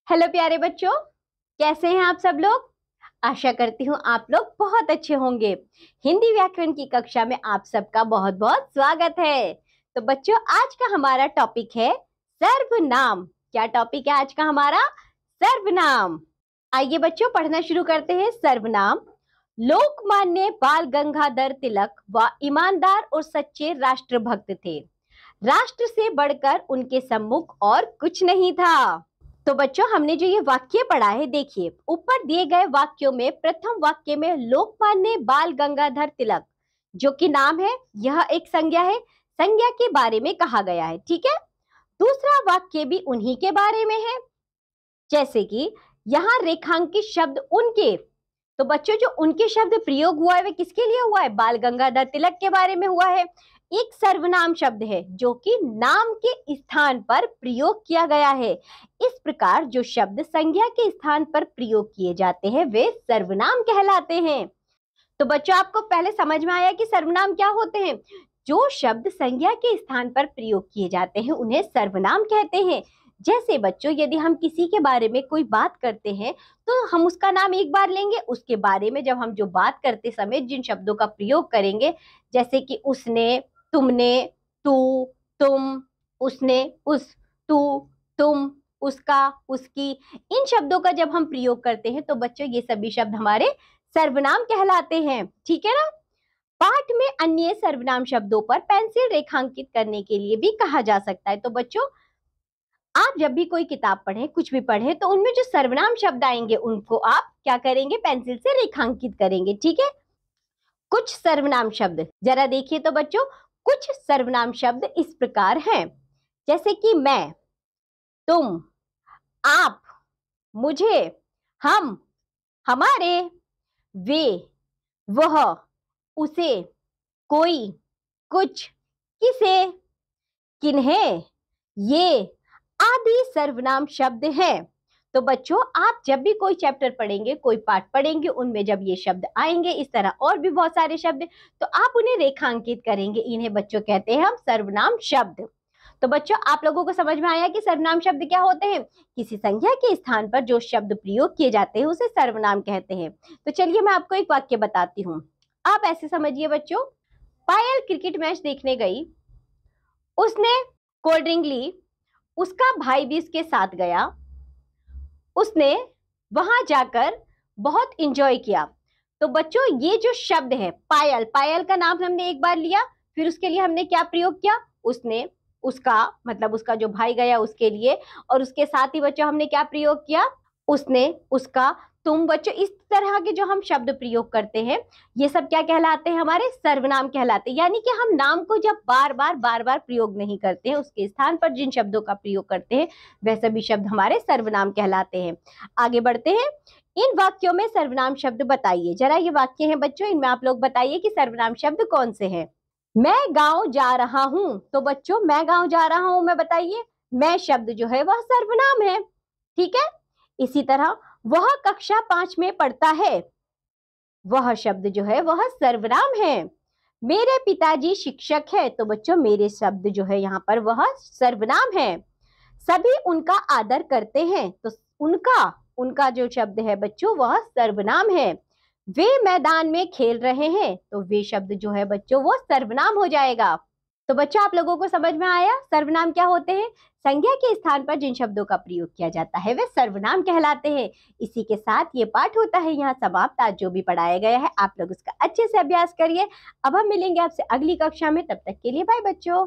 Hello प्यारे बच्चों, कैसे हैं आप सब लोग। आशा करती हूँ आप लोग बहुत अच्छे होंगे। हिंदी व्याकरण की कक्षा में आप सबका बहुत बहुत स्वागत है। तो बच्चों, आज का हमारा टॉपिक है सर्वनाम। क्या टॉपिक है आज का हमारा? सर्वनाम। आइए बच्चों, पढ़ना शुरू करते हैं। सर्वनाम। लोकमान्य बाल गंगाधर तिलक व ईमानदार और सच्चे राष्ट्रभक्त थे। राष्ट्र से बढ़कर उनके सम्मुख और कुछ नहीं था। तो बच्चों, हमने जो ये वाक्य पढ़ा है, देखिए ऊपर दिए गए वाक्यों में प्रथम वाक्य में लोकमान्य बाल गंगाधर तिलक जो कि नाम है, यह एक संज्ञा है। संज्ञा के बारे में कहा गया है, ठीक है। दूसरा वाक्य भी उन्हीं के बारे में है, जैसे कि यहाँ रेखांकित शब्द उनके। तो बच्चों, जो उनके शब्द प्रयोग हुआ है वह किसके लिए हुआ है? बाल गंगाधर तिलक के बारे में हुआ है। एक सर्वनाम शब्द है जो कि नाम के स्थान पर प्रयोग किया गया है। इस प्रकार जो शब्द संज्ञा के स्थान पर प्रयोग किए जाते हैं वे सर्वनाम कहलाते हैं। तो बच्चों, आपको पहले समझ में आया कि सर्वनाम क्या होते हैं? जो शब्द संज्ञा के स्थान पर प्रयोग किए जाते हैं उन्हें सर्वनाम कहते हैं। जैसे बच्चों, यदि हम किसी के बारे में कोई बात करते हैं तो हम उसका नाम एक बार लेंगे, उसके बारे में जब हम जो बात करते समय जिन शब्दों का प्रयोग करेंगे, जैसे कि उसने, तुमने, तू, तुम, उसने, उस, तू, तुम, उसका, उसकी, इन शब्दों का जब हम प्रयोग करते हैं तो बच्चों ये सभी शब्द हमारे सर्वनाम कहलाते हैं, ठीक है ना। पाठ में अन्य सर्वनाम शब्दों पर पेंसिल रेखांकित करने के लिए भी कहा जा सकता है। तो बच्चों, आप जब भी कोई किताब पढ़ें, कुछ भी पढ़ें, तो उनमें जो सर्वनाम शब्द आएंगे उनको आप क्या करेंगे? पेंसिल से रेखांकित करेंगे, ठीक है। कुछ सर्वनाम शब्द जरा देखिए तो बच्चों, कुछ सर्वनाम शब्द इस प्रकार हैं, जैसे कि मैं, तुम, आप, मुझे, हम, हमारे, वे, वह, उसे, कोई, कुछ, किसे, किन्हें, ये आदि सर्वनाम शब्द हैं। तो बच्चों, आप जब भी कोई चैप्टर पढ़ेंगे, कोई पाठ पढ़ेंगे, उनमें जब ये शब्द आएंगे, इस तरह और भी बहुत सारे शब्द, तो आप उन्हें रेखांकित करेंगे। इन्हें बच्चों कहते हैं हम सर्वनाम शब्द। तो बच्चों, आप लोगों को समझ में आया कि सर्वनाम शब्द क्या होते हैं? किसी संज्ञा के स्थान पर जो शब्द प्रयोग किए जाते हैं उसे सर्वनाम कहते हैं। तो चलिए मैं आपको एक वाक्य बताती हूँ। आप ऐसे समझिए बच्चों, पायल क्रिकेट मैच देखने गई, उसने कोल्ड ड्रिंक ली, उसका भाई भी उसके साथ गया, उसने वहां जाकर बहुत इंजॉय किया। तो बच्चों, ये जो शब्द है पायल, पायल का नाम हमने एक बार लिया, फिर उसके लिए हमने क्या प्रयोग किया? उसने, उसका, मतलब उसका जो भाई गया उसके लिए, और उसके साथ ही बच्चों हमने क्या प्रयोग किया? उसने, उसका, तुम। बच्चों, इस तरह के जो हम शब्द प्रयोग करते हैं ये सब क्या कहलाते हैं? हमारे सर्वनाम कहलाते हैं। यानी कि हम नाम को जब बार बार प्रयोग नहीं करते हैं, उसके स्थान पर जिन शब्दों का प्रयोग करते हैं वह सभी शब्द हमारे सर्वनाम कहलाते हैं। आगे बढ़ते हैं। इन वाक्यों में सर्वनाम शब्द बताइए। जरा ये वाक्य हैं बच्चों, इनमें आप लोग बताइए कि सर्वनाम शब्द कौन से हैं। मैं गांव जा रहा हूं। तो बच्चों, मैं गांव जा रहा हूं में बताइए, मैं शब्द जो है वह सर्वनाम है, ठीक है। इसी तरह वह कक्षा 5 में पढ़ता है, वह शब्द जो है वह सर्वनाम है। मेरे पिताजी शिक्षक है। तो बच्चों, मेरे शब्द जो है यहाँ पर वह सर्वनाम है। सभी उनका आदर करते हैं। तो उनका, उनका जो शब्द है बच्चों वह सर्वनाम है। वे मैदान में खेल रहे हैं। तो वे शब्द जो है बच्चों वो सर्वनाम हो जाएगा। तो बच्चों, आप लोगों को समझ में आया सर्वनाम क्या होते हैं? संज्ञा के स्थान पर जिन शब्दों का प्रयोग किया जाता है वे सर्वनाम कहलाते हैं। इसी के साथ ये पाठ होता है यहाँ समाप्त। आज जो भी पढ़ाया गया है आप लोग उसका अच्छे से अभ्यास करिए। अब हम मिलेंगे आपसे अगली कक्षा में, तब तक के लिए बाय बच्चों।